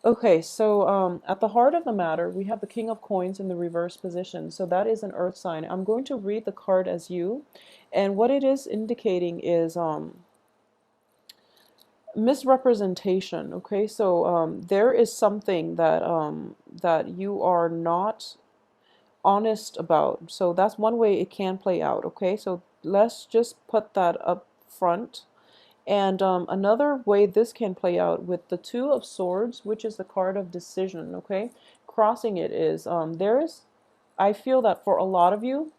Okay, so at the heart of the matter, we have the King of Coins in the reverse position. So that is an earth sign. I'm going to read the card as you, and what it is indicating is misrepresentation. Okay, so there is something that that you are not honest about. So that's one way it can play out. Okay, so let's just put that up front. And another way this can play out with the Two of Swords, which is the card of decision, okay? Crossing it is, I feel that for a lot of you,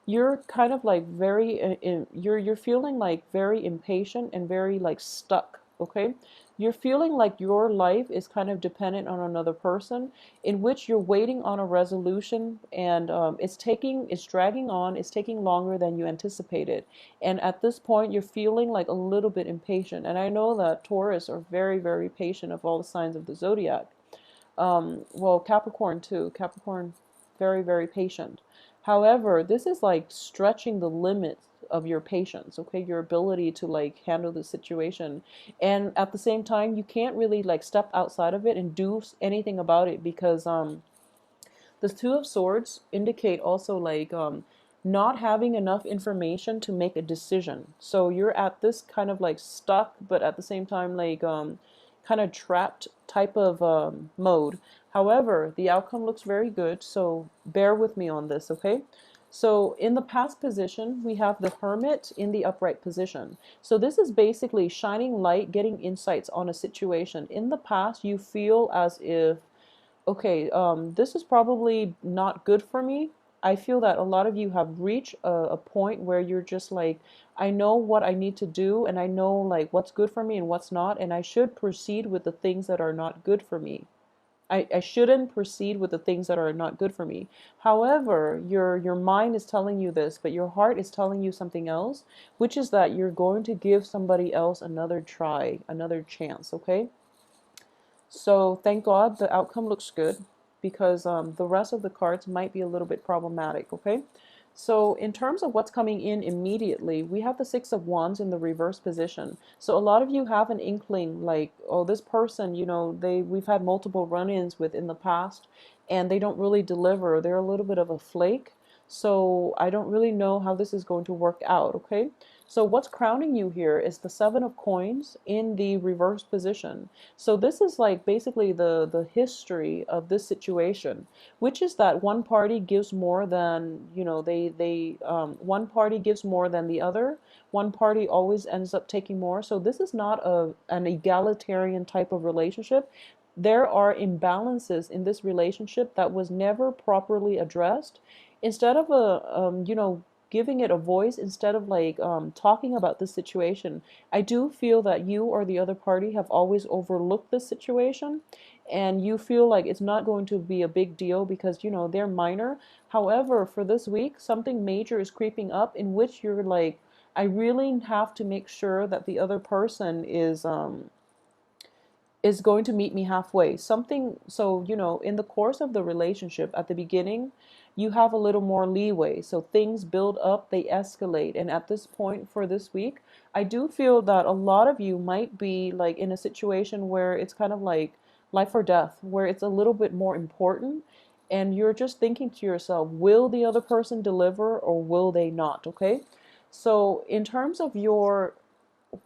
you're kind of like very, you're feeling like very impatient and very like stuck, okay? You're feeling like your life is kind of dependent on another person, in which you're waiting on a resolution, and it's dragging on, it's taking longer than you anticipated. And at this point, you're feeling like a little bit impatient. And I know that Taurus are very, very patient of all the signs of the zodiac. Well, Capricorn too. Capricorn, very, very patient. However, this is like stretching the limits of your patience, okay? Your ability to like handle the situation. And at the same time, you can't really like step outside of it and do anything about it because the Two of Swords indicate also like not having enough information to make a decision. So you're at this kind of like stuck, but at the same time like kind of trapped type of mode. However, the outcome looks very good, so bear with me on this, okay? So in the past position, we have the Hermit in the upright position. So this is basically shining light, getting insights on a situation. In the past, you feel as if, okay, this is probably not good for me. I feel that a lot of you have reached a point where you're just like, I know what I need to do, and I know like what's good for me and what's not, and I should proceed with the things that are not good for me. I shouldn't proceed with the things that are not good for me. However, your mind is telling you this, but your heart is telling you something else, which is that you're going to give somebody else another try, another chance, okay? So thank God the outcome looks good, because the rest of the cards might be a little bit problematic, okay? So in terms of what's coming in immediately, we have the Six of Wands in the reverse position. So a lot of you have an inkling like, oh, this person, we've had multiple run-ins with in the past, and they don't really deliver. They're a little bit of a flake. So I don't really know how this is going to work out, okay? So what's crowning you here is the Seven of Coins in the reverse position. So this is like basically the history of this situation, which is that one party gives more than, one party gives more than the other. One party always ends up taking more. So this is not an egalitarian type of relationship. There are imbalances in this relationship that was never properly addressed. Instead of giving it a voice, instead of like talking about this situation, I do feel that you or the other party have always overlooked this situation, and you feel like it's not going to be a big deal because they're minor. However, for this week, something major is creeping up in which you're like, I really have to make sure that the other person is going to meet me halfway. Something, so, in the course of the relationship at the beginning, you have a little more leeway. So things build up, they escalate. And at this point for this week, I do feel that a lot of you might be like in a situation where it's kind of like life or death, where it's a little bit more important. And you're just thinking to yourself, will the other person deliver or will they not? Okay. So in terms of your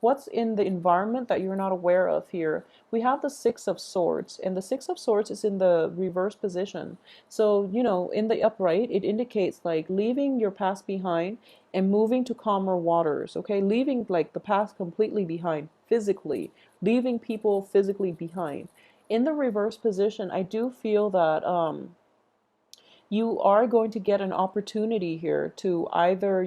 what's in the environment that you're not aware of here, we have the Six of Swords, and the Six of Swords is in the reverse position. So, in the upright, it indicates like leaving your past behind and moving to calmer waters, okay? Leaving like the past completely behind, physically, leaving people physically behind. In the reverse position, I do feel that you are going to get an opportunity here to either,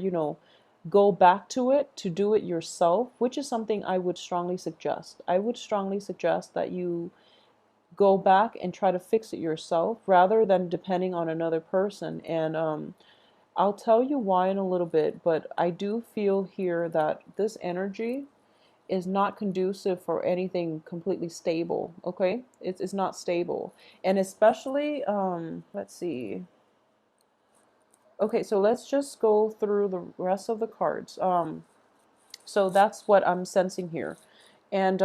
go back to it, to do it yourself, which is something I would strongly suggest. I would strongly suggest that you go back and try to fix it yourself rather than depending on another person. And I'll tell you why in a little bit, but I do feel here that this energy is not conducive for anything completely stable, okay? It's not stable. And especially, let's see. Okay, so let's just go through the rest of the cards. So that's what I'm sensing here. And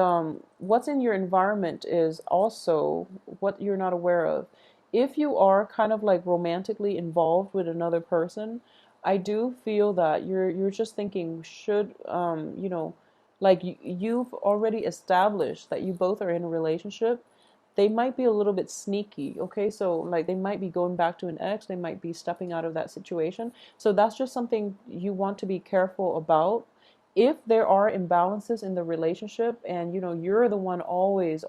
what's in your environment is also what you're not aware of. If you are kind of like romantically involved with another person, I do feel that you're just thinking, should like you've already established that you both are in a relationship. They might be a little bit sneaky, okay? So like they might be going back to an ex, they might be stepping out of that situation. So that's just something you want to be careful about. If there are imbalances in the relationship, and you're the one always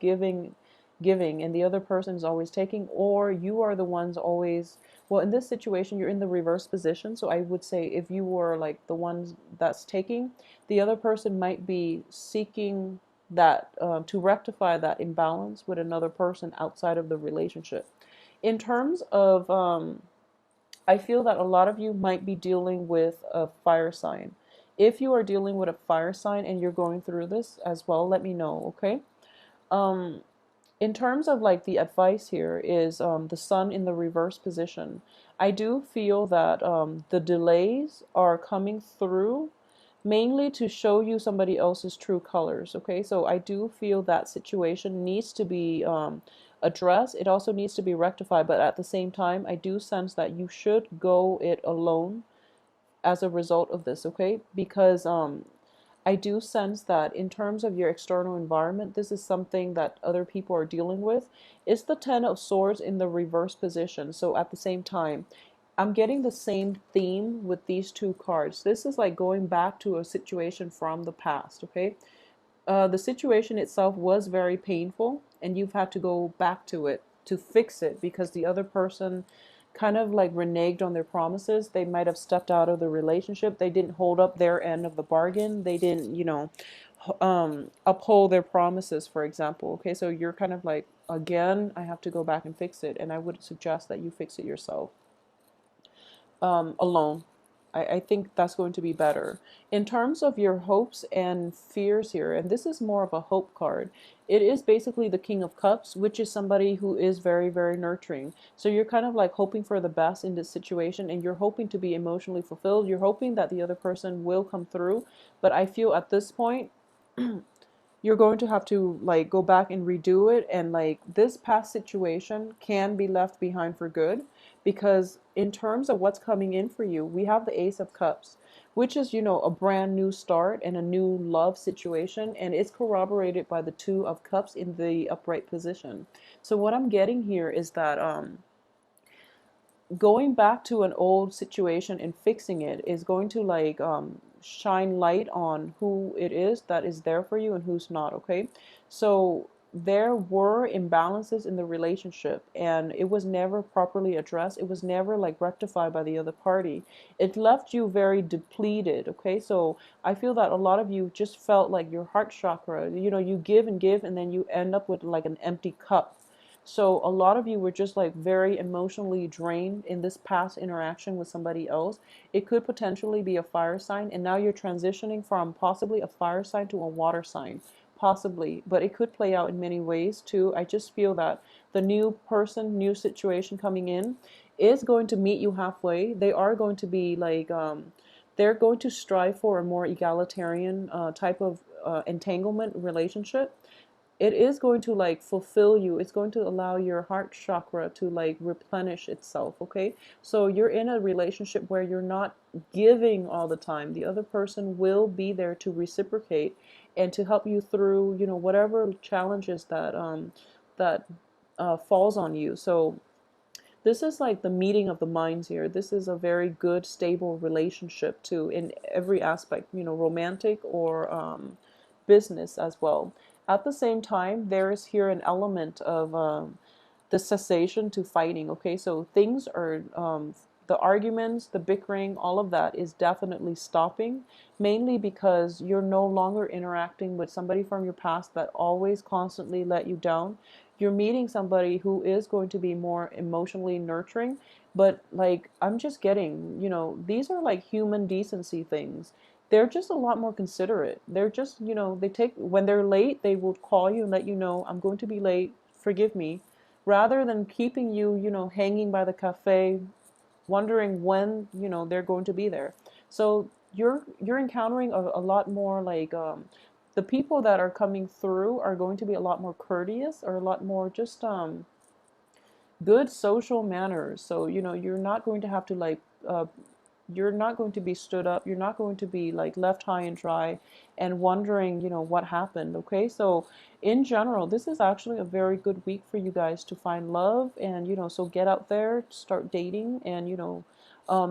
giving and the other person is always taking, or you are the ones always, well, in this situation you're in the reverse position. So I would say if you were like the ones that's taking, the other person might be seeking that to rectify that imbalance with another person outside of the relationship. In terms of I feel that a lot of you might be dealing with a fire sign. If you are dealing with a fire sign and you're going through this as well, let me know, okay? Um, in terms of like the advice here is the sun in the reverse position. I do feel that the delays are coming through mainly to show you somebody else's true colors. Okay, so I do feel that situation needs to be addressed. It also needs to be rectified, but at the same time, I do sense that you should go it alone as a result of this. Okay, because I do sense that in terms of your external environment, this is something that other people are dealing with. It's the Ten of Swords in the reverse position. So at the same time, I'm getting the same theme with these two cards. This is like going back to a situation from the past, okay? The situation itself was very painful, and you've had to go back to it to fix it because the other person kind of like reneged on their promises. They might have stepped out of the relationship. They didn't hold up their end of the bargain. They didn't, uphold their promises, for example. Okay, so you're kind of like, again, I have to go back and fix it. And I would suggest that you fix it yourself alone. I think that's going to be better. In terms of your hopes and fears here, and this is more of a hope card, it is basically the King of Cups, which is somebody who is very, very nurturing. So you're kind of like hoping for the best in this situation, and you're hoping to be emotionally fulfilled. You're hoping that the other person will come through. But I feel at this point, you're going to have to like go back and redo it, and like this past situation can be left behind for good, because in terms of what's coming in for you, we have the Ace of Cups, which is a brand new start and a new love situation, and it's corroborated by the Two of Cups in the upright position. So what I'm getting here is that going back to an old situation and fixing it is going to like shine light on who it is that is there for you and who's not, okay? So there were imbalances in the relationship, and it was never properly addressed. It was never like rectified by the other party. It left you very depleted, okay? So I feel that a lot of you just felt like your heart chakra, you give and give, and then you end up with like an empty cup. So a lot of you were just like very emotionally drained in this past interaction with somebody else. It could potentially be a fire sign, and now you're transitioning from possibly a fire sign to a water sign. Possibly, but it could play out in many ways too. I just feel that the new person, new situation coming in is going to meet you halfway. They are going to be like, they're going to strive for a more egalitarian type of entanglement relationship. It is going to like fulfill you. It's going to allow your heart chakra to like replenish itself, okay? So you're in a relationship where you're not giving all the time. The other person will be there to reciprocate and to help you through, whatever challenges that falls on you. So this is like the meeting of the minds here. This is a very good, stable relationship too, in every aspect, romantic or business as well. At the same time, there is here an element of the cessation to fighting. Okay, so things are the arguments, the bickering, all of that is definitely stopping, mainly because you're no longer interacting with somebody from your past that always constantly let you down. You're meeting somebody who is going to be more emotionally nurturing, but like I'm just getting, these are like human decency things. They're just a lot more considerate. They're just, they take, when they're late, they will call you and let you know, I'm going to be late, forgive me, rather than keeping you, hanging by the cafe, wondering when, they're going to be there. So you're encountering a lot more like the people that are coming through are going to be a lot more courteous, or a lot more just good social manners. So, you're not going to have to like you're not going to be stood up. You're not going to be like left high and dry and wondering, what happened. Okay. So, in general, this is actually a very good week for you guys to find love. And, so get out there, start dating, and,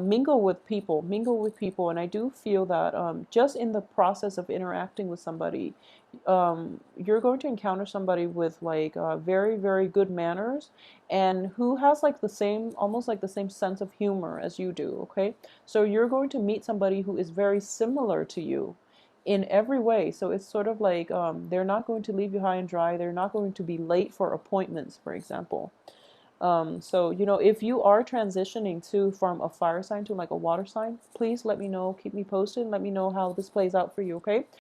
mingle with people, mingle with people. And I do feel that just in the process of interacting with somebody, you're going to encounter somebody with like very, very good manners, and who has like the same, almost like the same sense of humor as you do. Okay. So you're going to meet somebody who is very similar to you in every way. So it's sort of like they're not going to leave you high and dry. They're not going to be late for appointments, for example. So, if you are transitioning from a fire sign to like a water sign, please let me know, keep me posted, and let me know how this plays out for you, okay?